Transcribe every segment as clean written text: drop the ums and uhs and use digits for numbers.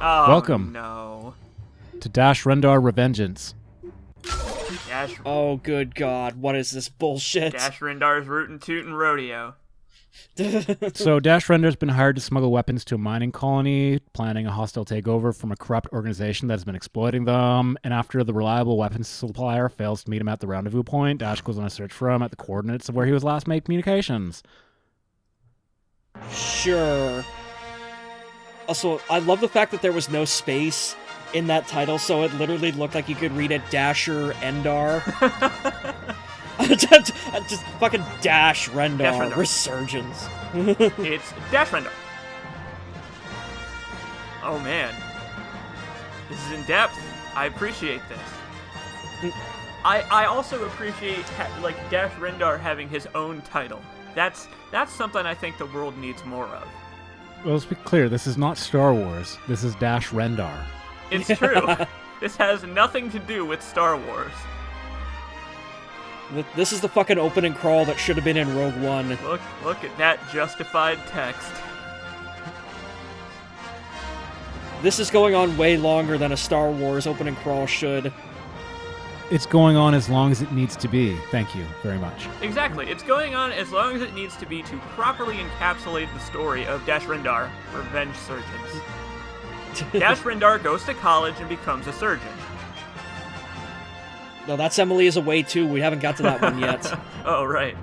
Oh, Welcome no. to Rendar Revengeance. Oh, good God. What is this bullshit? Rendar's rootin' tootin' rodeo. So Rendar's been hired to smuggle weapons to a mining colony, planning a hostile takeover from a corrupt organization that has been exploiting them. And after the reliable weapons supplier fails to meet him at the rendezvous point, Dash goes on a search for him at the coordinates of where he was last made communications. Sure. Also, I love the fact that there was no space in that title, so it literally looked like you could read it Dasher Endar. just fucking Dash Rendar. Resurgence. It's Dash Rendar. Oh man. This is in depth. I appreciate this. I also appreciate Dash Rendar having his own title. That's something I think the world needs more of. Well, let's be clear, this is not Star Wars. This is Dash Rendar. It's true. This has nothing to do with Star Wars. This is the fucking opening crawl that should have been in Rogue One. Look at that justified text. This is going on way longer than a Star Wars opening crawl should. It's going on as long as it needs to be. Thank you very much. Exactly. It's going on as long as it needs to be to properly encapsulate the story of Dash Rendar, Revengeance. Dash Rendar goes to college and becomes a surgeon. No, that's Emily is Away too. We haven't got to that one yet. Oh, right.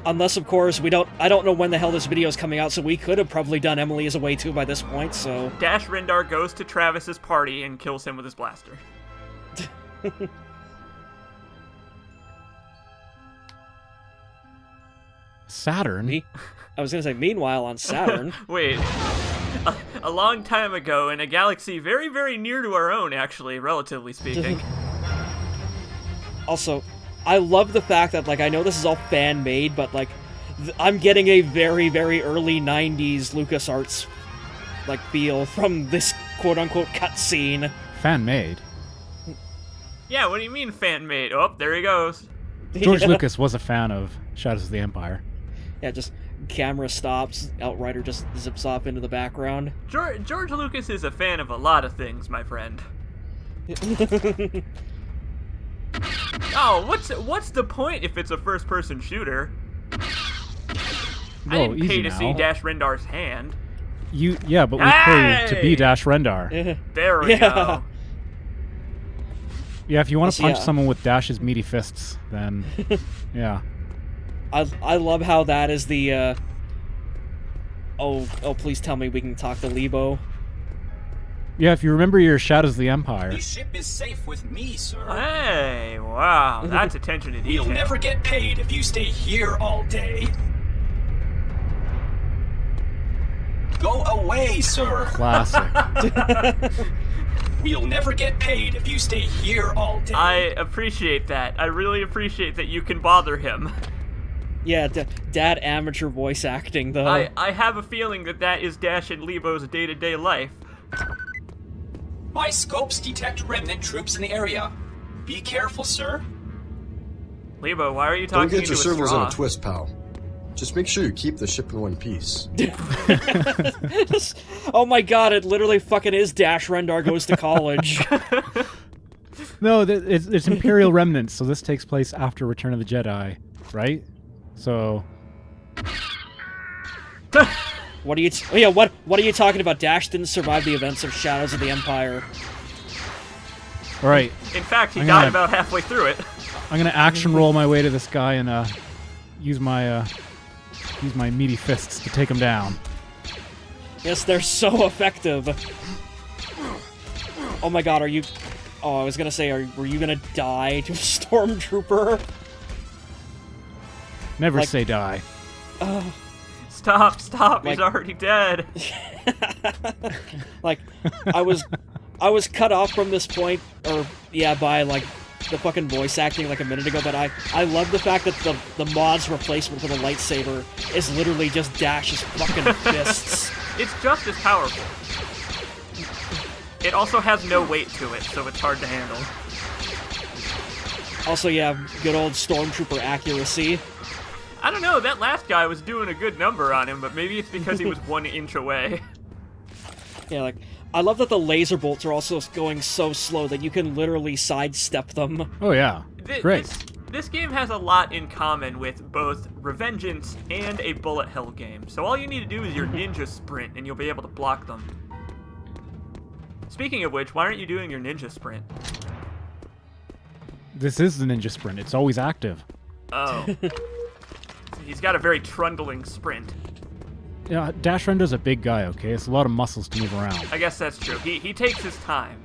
Unless, of course, I don't know when the hell this video is coming out, so we could have probably done Emily is Away too by this point, so... Dash Rendar goes to Travis's party and kills him with his blaster. Saturn? I was gonna say, meanwhile, on Saturn... Wait. A long time ago, in a galaxy very, very near to our own, actually, relatively speaking. Also, I love the fact that, I know this is all fan-made, but, I'm getting a very, very early 90s LucasArts, feel from this quote-unquote cutscene. Fan-made? Yeah, what do you mean fan-made? Oh, there he goes. George Lucas was a fan of Shadows of the Empire. Yeah, just camera stops, Outrider just zips off into the background. George Lucas is a fan of a lot of things, my friend. Oh, what's the point if it's a first-person shooter? Whoa, I didn't pay to now. see Dash Rendar's hand. Yeah, but we paid to be Dash Rendar. There we go. Yeah, if you want to punch yeah. someone with Dash's meaty fists, then yeah. I love how that is the oh please tell me we can talk to Lebo. Yeah, if you remember your Shadows of the Empire. The ship is safe with me, sir. Hey, wow, that's attention to detail. You'll never get paid if you stay here all day. Go away, sir. Classic. We'll never get paid if you stay here all day. I appreciate that. I really appreciate that you can bother him. Yeah, dad amateur voice acting, though. I have a feeling that is Dash and Lebo's day-to-day life. My scopes detect remnant troops in the area. Be careful, sir. Lebo, why are you talking Don't get your into a servos straw? in a twist, pal. Just make sure you keep the ship in one piece. Oh my god, it literally fucking is Dash Rendar Goes to College. No, it's Imperial remnants, so this takes place after Return of the Jedi, right? So... What are you talking about? Dash didn't survive the events of Shadows of the Empire. Alright. In fact, he died about halfway through it. I'm gonna action roll my way to this guy and use my meaty fists to take him down. Yes, they're so effective. Oh my god, are you... Oh, I was gonna say, were you gonna die to a stormtrooper? Never say die. Stop, he's already dead. I was cut off from this point, by, the fucking voice acting a minute ago, but I love the fact that the mod's replacement for the lightsaber is literally just Dash's fucking fists. It's just as powerful. It also has no weight to it, so it's hard to handle. Also, yeah, good old stormtrooper accuracy. I don't know, that last guy was doing a good number on him, but maybe it's because he was 1 inch away. Yeah, like, I love that the laser bolts are also going so slow that you can literally sidestep them. Oh yeah, great. This game has a lot in common with both Revengeance and a bullet hell game. So all you need to do is your ninja sprint, and you'll be able to block them. Speaking of which, why aren't you doing your ninja sprint? This is the ninja sprint. It's always active. Oh. He's got a very trundling sprint. Yeah, Dash Rendar's a big guy, okay? It's a lot of muscles to move around. I guess that's true. He takes his time.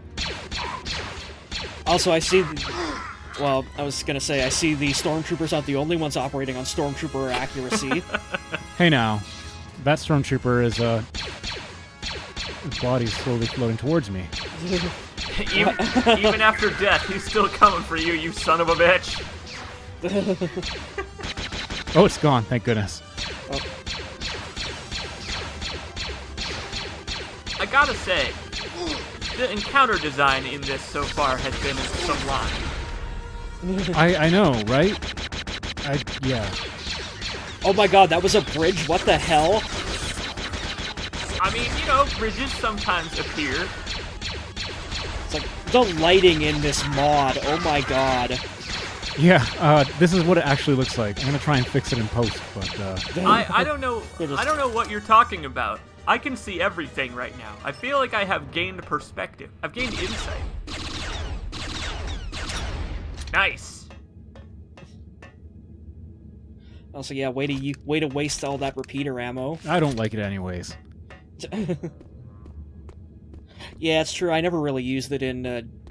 Also, I see... Well, I was gonna say, I see the Stormtroopers aren't the only ones operating on Stormtrooper accuracy. Hey now, that Stormtrooper is, his body's slowly floating towards me. Even after death, he's still coming for you, you son of a bitch. Oh, it's gone, thank goodness. Oh. I gotta say, the encounter design in this so far has been sublime. I know, right? Yeah. Oh my god, that was a bridge? What the hell? I mean, you know, bridges sometimes appear. It's like, the lighting in this mod, oh my god. Yeah, this is what it actually looks like. I'm gonna try and fix it in post, but, I don't know what you're talking about. I can see everything right now. I feel like I have gained perspective. I've gained insight. Nice. Also, yeah, way to waste all that repeater ammo. I don't like it anyways. Yeah, it's true. I never really used it in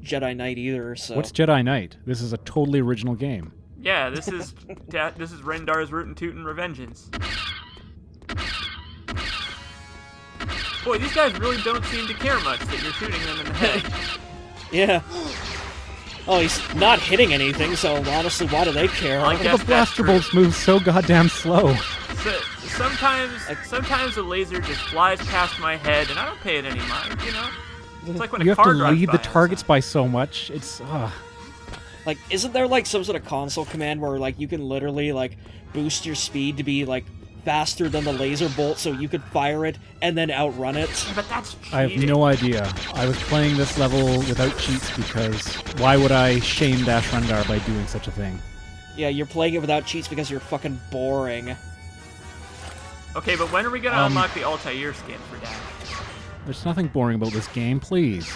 Jedi Knight either. So What's Jedi Knight? This is a totally original game. Yeah, this is Rendar's Rootin' Tootin' Revengeance. Boy, these guys really don't seem to care much that you're shooting them in the head. Yeah. Oh, he's not hitting anything, so honestly, why do they care? I guess The blaster bolts move so goddamn slow. So, sometimes the laser just flies past my head, and I don't pay it any mind, you know? It's like when You a have car to drives lead by the on targets something. by so much. It's, Like, isn't there, like, some sort of console command where, like, you can literally, like, boost your speed to be, like, faster than the laser bolt so you could fire it and then outrun it? But that's cheating. I have no idea. I was playing this level without cheats because why would I shame Dash Rendar by doing such a thing? Yeah, you're playing it without cheats because you're fucking boring. Okay, but when are we gonna unlock the Altair skin for Dash? There's nothing boring about this game, please.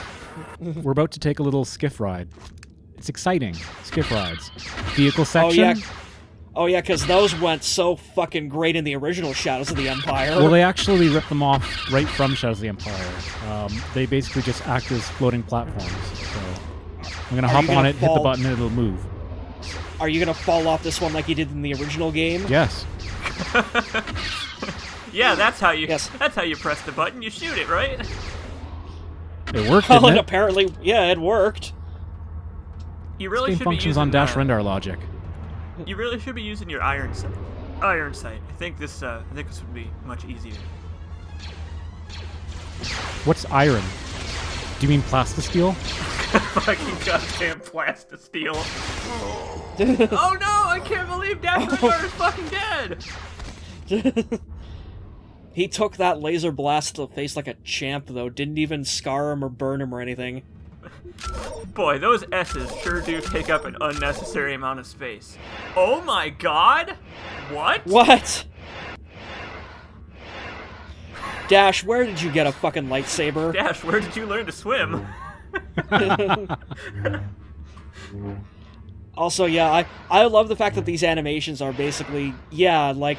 We're about to take a little skiff ride. It's exciting. Skiff rides. Vehicle section. Oh yeah, because those went so fucking great in the original Shadows of the Empire. Well, they actually ripped them off right from Shadows of the Empire. They basically just act as floating platforms. So I'm gonna hop on it, hit the button, and it'll move. Are you gonna fall off this one like you did in the original game? Yes. Yeah, that's how you. Yes. That's how you press the button. You shoot it, right? It worked, Well, didn't and it? apparently, yeah, it worked. You really This game should functions be using on Dash Rendar logic. You really should be using your iron sight. Iron sight. I think this would be much easier. What's iron? Do you mean plastisteel? Fucking goddamn plastisteel. Oh no! I can't believe Dash Rendar is fucking dead. He took that laser blast to the face like a champ, though. Didn't even scar him or burn him or anything. Boy, those S's sure do take up an unnecessary amount of space. Oh my god! What? What? Dash, where did you get a fucking lightsaber? Dash, where did you learn to swim? Also, yeah, I love the fact that these animations are basically, yeah, like,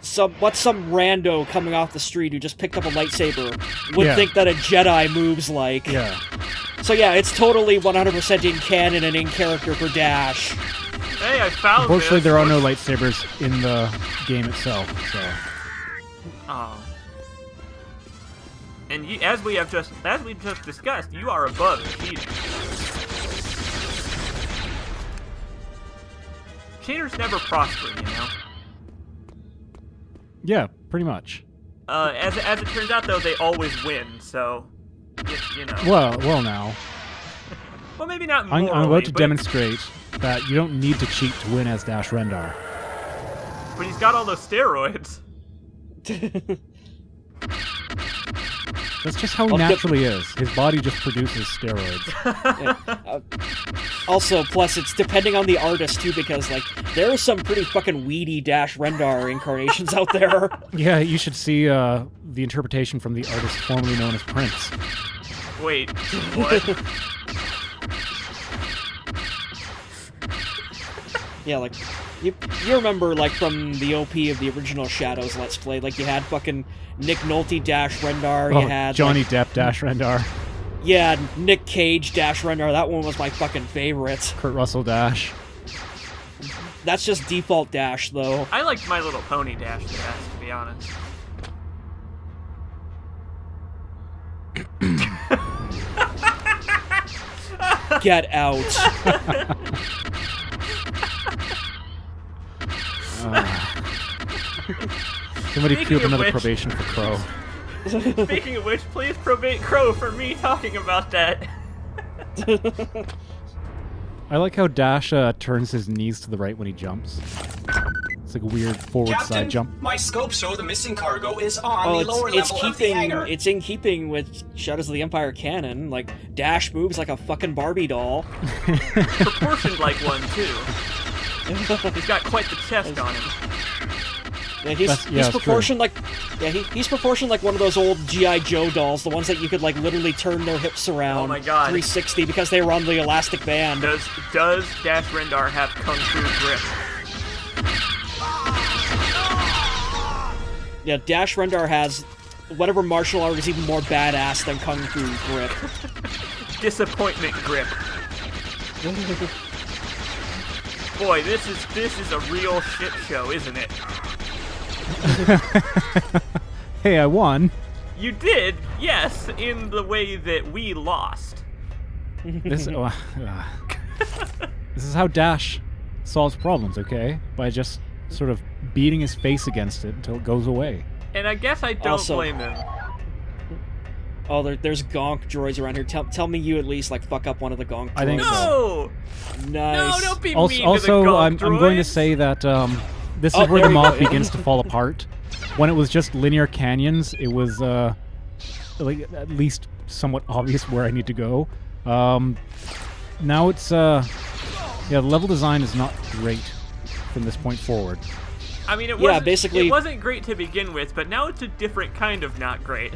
some rando coming off the street who just picked up a lightsaber would think that a Jedi moves like. Yeah. So yeah, it's totally 100% in canon and in character for Dash. Hey, I found Unfortunately, this. there are no lightsabers in the game itself, so... Oh. And as we just discussed, you are above cheating. Cheaters never prosper, you know. Yeah, pretty much. As it turns out, though, they always win. So, you know. Well now. Well, maybe not I'm morally, about to but- demonstrate that you don't need to cheat to win as Dash Rendar. But he's got all those steroids. That's just how he naturally is. His body just produces steroids. Also, plus it's depending on the artist too, because like there are some pretty fucking weedy Dash Rendar incarnations out there. Yeah, you should see the interpretation from the artist formerly known as Prince. Wait, what? Yeah, like you remember like from the OP of the original Shadows Let's Play, like you had fucking Nick Nolte Dash Rendar, you had Johnny like, Depp Dash Rendar. Yeah, Nick Cage Dash Rendar. That one was my fucking favorite. Kurt Russell Dash. That's just default Dash though. I liked My Little Pony Dash the best, to be honest. Get out. Somebody Speaking queued of another which- probation for Crow. Speaking of which, please probate Crow for me talking about that. I like how Dash turns his knees to the right when he jumps. It's like a weird forward Captain, side jump. my scopes show the missing cargo is on Oh, the lower it's level of the hangar. it's in keeping with Shadows of the Empire canon. Like Dash moves like a fucking Barbie doll. Proportioned like one, too. He's got quite the chest on him. Yeah, he's proportioned like he's proportioned like one of those old G.I. Joe dolls, the ones that you could like literally turn their hips around. Oh my God. 360 because they were on the elastic band. Does Dash Rendar have Kung Fu grip? Yeah, Dash Rendar has whatever martial art is even more badass than Kung Fu grip. Disappointment grip. Boy, this is a real shit show, isn't it? Hey, I won. You did, yes, in the way that we lost. This is how Dash solves problems, okay? By just sort of beating his face against it until it goes away. And I guess I don't Also- blame him. Oh, there's gonk droids around here. Tell me you at least like fuck up one of the gonk droids. I think so. No! Nice. No, don't be Also, mean to the gonk I'm going to droids. say that this is Oh, where there the we mod go. begins to fall apart. When it was just linear canyons, it was like at least somewhat obvious where I need to go. Now it's the level design is not great from this point forward. I mean, it basically- wasn't great to begin with, but now it's a different kind of not great.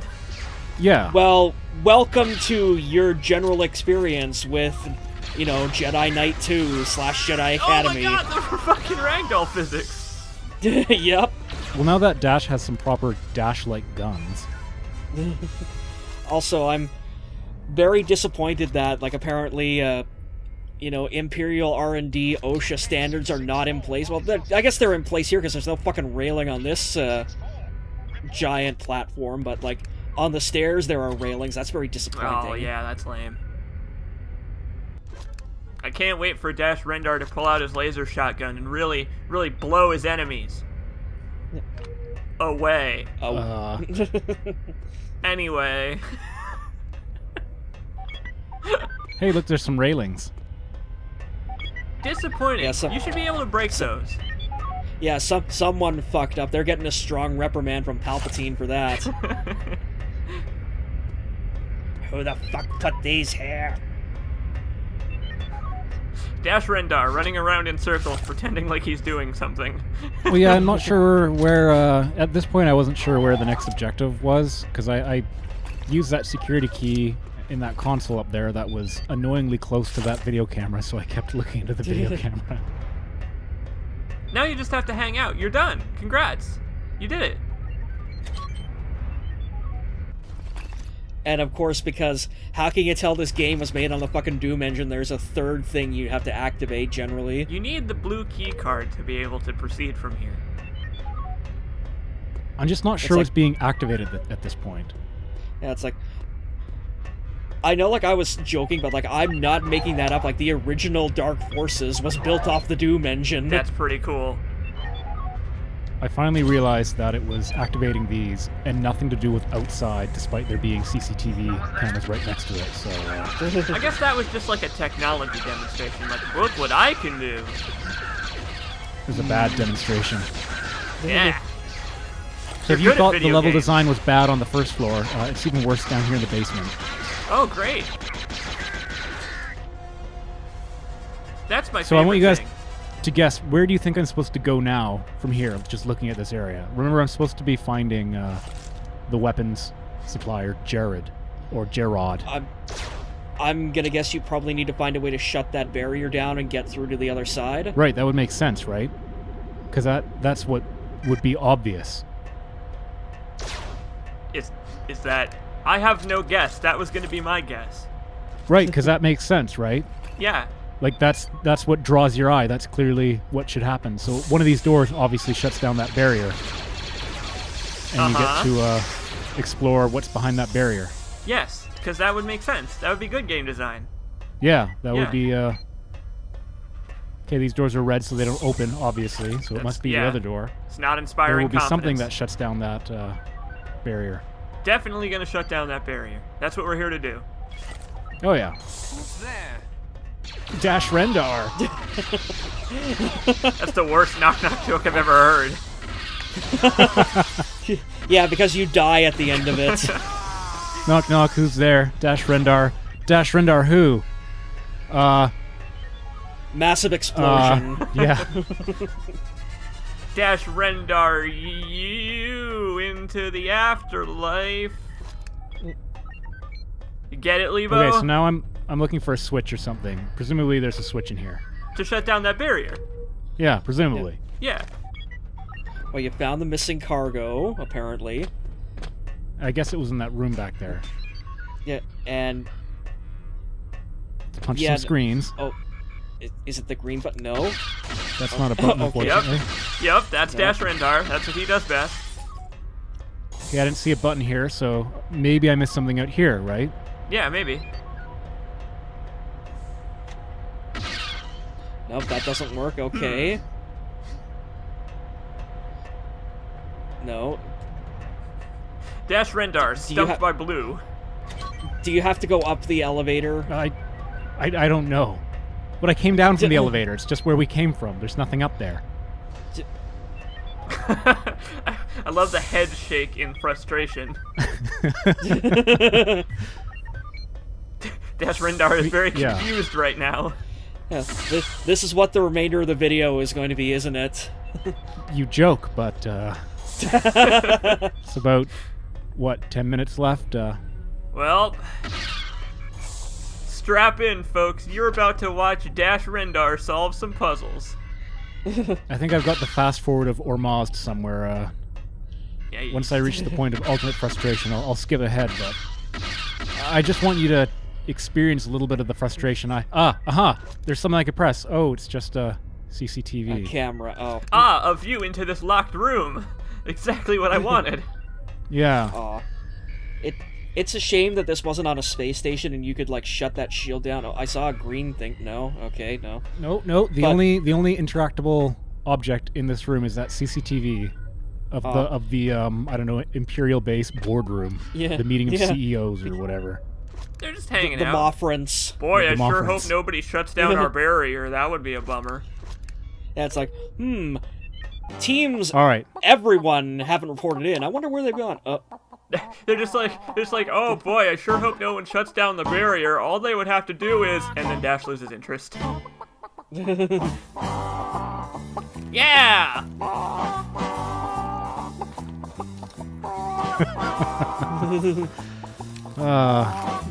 Yeah. Well, welcome to your general experience with, Jedi Knight 2 / Jedi Academy. Oh my God, those were fucking ragdoll physics. Yep. Well, now that Dash has some proper Dash-like guns. Also, I'm very disappointed that, like, apparently, Imperial R&D OSHA standards are not in place. Well, I guess they're in place here because there's no fucking railing on this giant platform, but, like, on the stairs there are railings. That's very disappointing. Oh yeah, that's lame. I can't wait for Dash Rendar to pull out his laser shotgun and really blow his enemies away. Oh. Anyway. Hey, look, there's some railings. Disappointing. Yeah, you should be able to break those. Yeah, someone fucked up. They're getting a strong reprimand from Palpatine for that. Who the fuck put these here? Dash Rendar running around in circles pretending like he's doing something. Well, yeah, I'm not sure where, at this point I wasn't sure where the next objective was, because I used that security key in that console up there that was annoyingly close to that video camera, so I kept looking into the video camera. Now you just have to hang out. You're done. Congrats. You did it. And of course, because how can you tell this game was made on the fucking Doom engine, there's a third thing you have to activate generally. You need the blue key card to be able to proceed from here. I'm just not sure like- what's being activated at this point. Yeah, it's like... I know, like, I was joking, but, like, I'm not making that up. Like, the original Dark Forces was built off the Doom engine. That's pretty cool. I finally realized that it was activating these and nothing to do with outside, despite there being CCTV cameras right next to it, so... I guess that was just like a technology demonstration. Like, look what I can do. It was a bad demonstration. Yeah. So if you thought the level design was bad on the first floor, it's even worse down here in the basement. Oh, great. That's my favorite So I want you guys thing. to guess, where do you think I'm supposed to go now from here, just looking at this area? Remember, I'm supposed to be finding the weapons supplier, Jared, or Gerard. I'm gonna guess you probably need to find a way to shut that barrier down and get through to the other side. Right, that would make sense, right? Because that's what would be obvious. Is that... I have no guess. That was going to be my guess. Right, because that makes sense, right? Yeah. Like, that's what draws your eye. That's clearly what should happen. So one of these doors obviously shuts down that barrier. And you get to explore what's behind that barrier. Yes, because that would make sense. That would be good game design. Yeah, that would be... Okay, these doors are red, so they don't open, obviously. So it must be the other door. It's not inspiring There will be confidence. something that shuts down that barrier. Definitely going to shut down that barrier. That's what we're here to do. Oh, yeah. Dash Rendar. That's the worst knock-knock joke I've ever heard. Yeah, because you die at the end of it. Knock, knock, who's there? Dash Rendar. Dash Rendar who? Massive explosion. Yeah. Dash Rendar you into the afterlife. You get it, Levo? Okay, so now I'm looking for a switch or something. Presumably there's a switch in here. To shut down that barrier. Yeah, presumably. Yeah. Well, you found the missing cargo, apparently. I guess it was in that room back there. Yeah, and... To punch some screens. Oh, is it the green button? No. That's not a button, unfortunately. Yep, that's Dash Rendar. That's what he does best. Okay, I didn't see a button here, so maybe I missed something out here, right? Yeah, maybe. Nope, that doesn't work. Okay. No. Dash Rendar, stumped by blue. Do you have to go up the elevator? I don't know. But I came down from the elevator. It's just where we came from. There's nothing up there. I love the head shake in frustration. Dash Rendar is very confused right now. Yeah, this is what the remainder of the video is going to be, isn't it? You joke, but it's about, what, 10 minutes left? Well, strap in, folks. You're about to watch Dash Rendar solve some puzzles. I think I've got the fast forward of Ormazd somewhere. Once I reach the point of ultimate frustration, I'll skip ahead, but I just want you to experience a little bit of the frustration. There's something I could press. Oh, it's just a CCTV. A camera. Oh. A view into this locked room. Exactly what I wanted. Yeah. Aw. It's a shame that this wasn't on a space station and you could like shut that shield down. Oh, I saw a green thing. No. Okay. No. No. The only interactable object in this room is that CCTV of the I don't know, Imperial Base boardroom. Yeah. The meeting of CEOs or whatever. They're just hanging the out. Moffrents. Boy, I sure hope nobody shuts down our barrier. That would be a bummer. Yeah, it's like, teams. All right. Everyone haven't reported in. I wonder where they've gone. They're just like, oh boy, I sure hope no one shuts down the barrier. All they would have to do is, and then Dash loses interest. Yeah!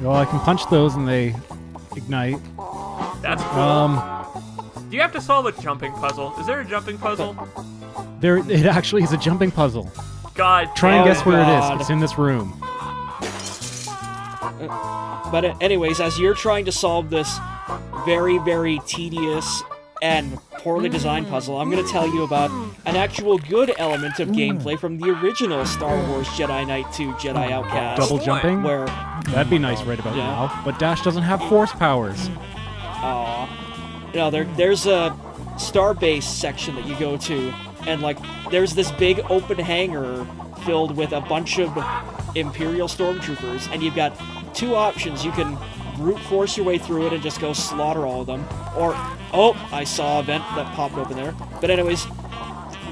Well, I can punch those and they ignite. That's cool. Do you have to solve a jumping puzzle? Is there a jumping puzzle? It actually is a jumping puzzle. God. Try and guess where it is. It's in this room. But anyways, as you're trying to solve this very, very tedious and poorly designed puzzle, I'm going to tell you about an actual good element of gameplay from the original Star Wars Jedi Knight 2 Jedi Outcast. Double jumping? Where... That'd be nice right about now. But Dash doesn't have force powers. There's a Starbase section that you go to, and like there's this big open hangar filled with a bunch of Imperial stormtroopers, and you've got two options. You can brute force your way through it and just go slaughter all of them, or I saw a vent that popped open there. But anyways,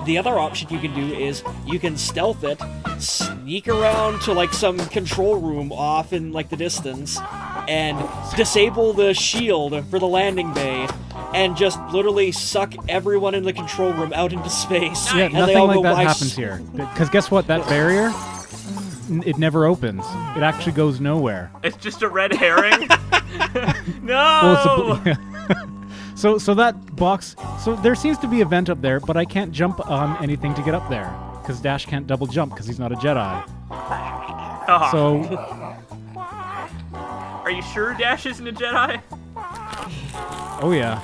the other option you can do is you can stealth it, sneak around to like some control room off in like the distance, and disable the shield for the landing bay, and just literally suck everyone in the control room out into space. Yeah, and nothing they all like go, that "I happens here. Because guess what? That barrier, it never opens. It actually goes nowhere. It's just a red herring. No. Well, it's so that box. So there seems to be a vent up there, but I can't jump on anything to get up there because Dash can't double jump because he's not a Jedi. Oh. So, Are you sure Dash isn't a Jedi? oh yeah.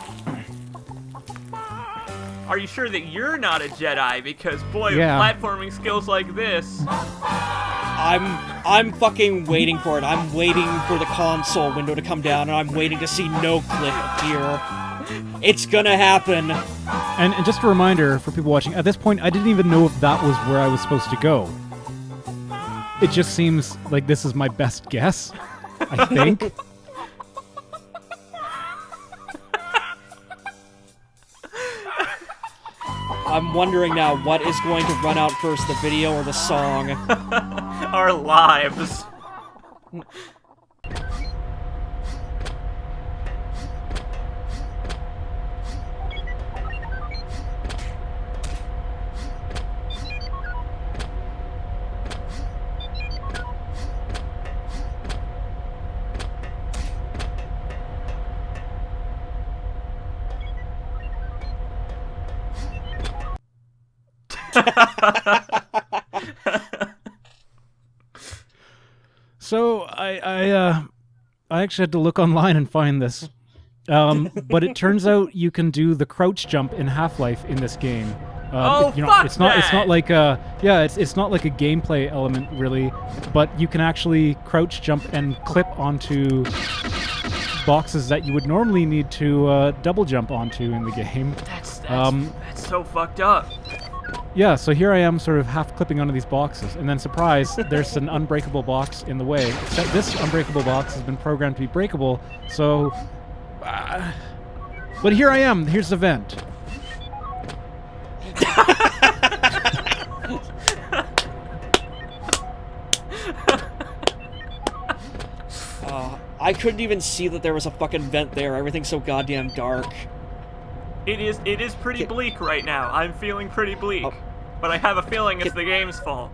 Are you sure that you're not a Jedi? Because boy, Yeah. platforming skills like this. I'm fucking waiting for it. I'm waiting for the console window to come down, and I'm waiting to see no clip appear. It's gonna happen. And just a reminder for people watching, at this point, I didn't even know if that was where I was supposed to go. It just seems like this is my best guess, I think. I'm wondering now what is going to run out first, the video or the song. Our lives. So I actually had to look online and find this, but it turns out you can do the crouch jump in Half-Life in this game. Oh, you know, fuck it's not that! like a it's not like a gameplay element really, but you can actually crouch jump and clip onto boxes that you would normally need to double jump onto in the game. That's so fucked up. Yeah, so here I am sort of half clipping onto these boxes, and then surprise, there's an unbreakable box in the way. Except this unbreakable box has been programmed to be breakable, so... but here I am, here's the vent. I couldn't even see that there was a fucking vent there. Everything's so goddamn dark. It is pretty bleak right now. I'm feeling pretty bleak. Oh. But I have a feeling it's the game's fault.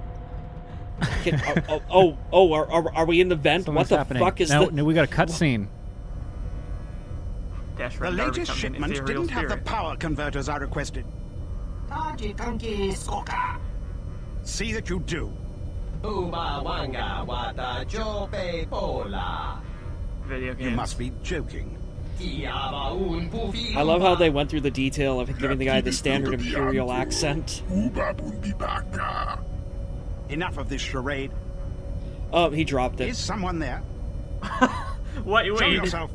Are we in the vent? So What what's the happening? fuck is now, that? now we got a cutscene. Dash The Rendar latest becoming an shipment ethereal didn't have the spirit. power converters I requested. See that you do. Video games. You must be joking. I love how they went through the detail of giving the guy the standard Imperial accent. Enough of this charade. Oh, he dropped it. Is someone there? What? Show Wait. yourself.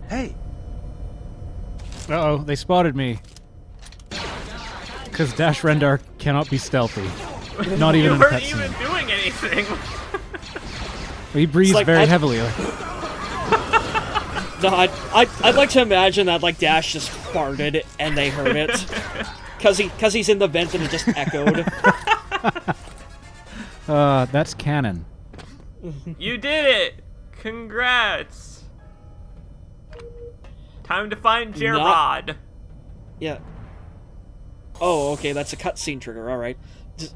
Hey, Uh-oh, they spotted me. Because Dash Rendar cannot be stealthy. Not even You in a weren't even cutscene. doing anything. He breathes like, very I'd- heavily. No, I'd like to imagine that like Dash just farted and they heard it, cause he's in the vent and it just echoed. That's canon. You did it! Congrats! Time to find Gerard. Yeah. Oh, okay, that's a cutscene trigger. All right. Just,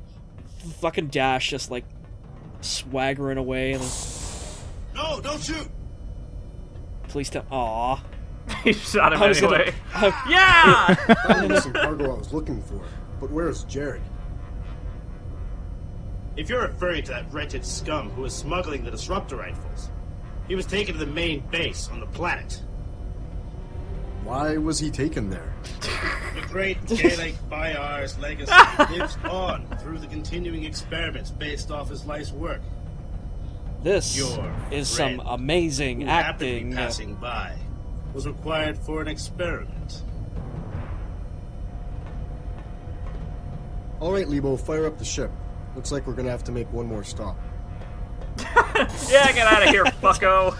fucking Dash just like swaggering away. And no, don't shoot. please tell. Aw. He shot him I was anyway. gonna- Yeah! Found the missing cargo I was looking for. But where's Jared? If you're referring to that wretched scum who was smuggling the disruptor rifles, he was taken to the main base on the planet. Why was he taken there? The great Gaelic Bayar's legacy lives on through the continuing experiments based off his life's work. This Your is some friend, amazing who happened to be acting. passing by, was required for an experiment. Alright, Lebo, fire up the ship. Looks like we're gonna have to make one more stop. Yeah, get out of here, fucko!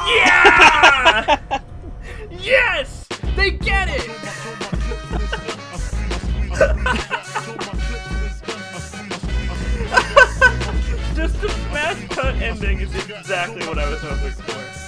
Yeah! Yes! They get it! Just the smash cut ending is exactly what I was hoping for.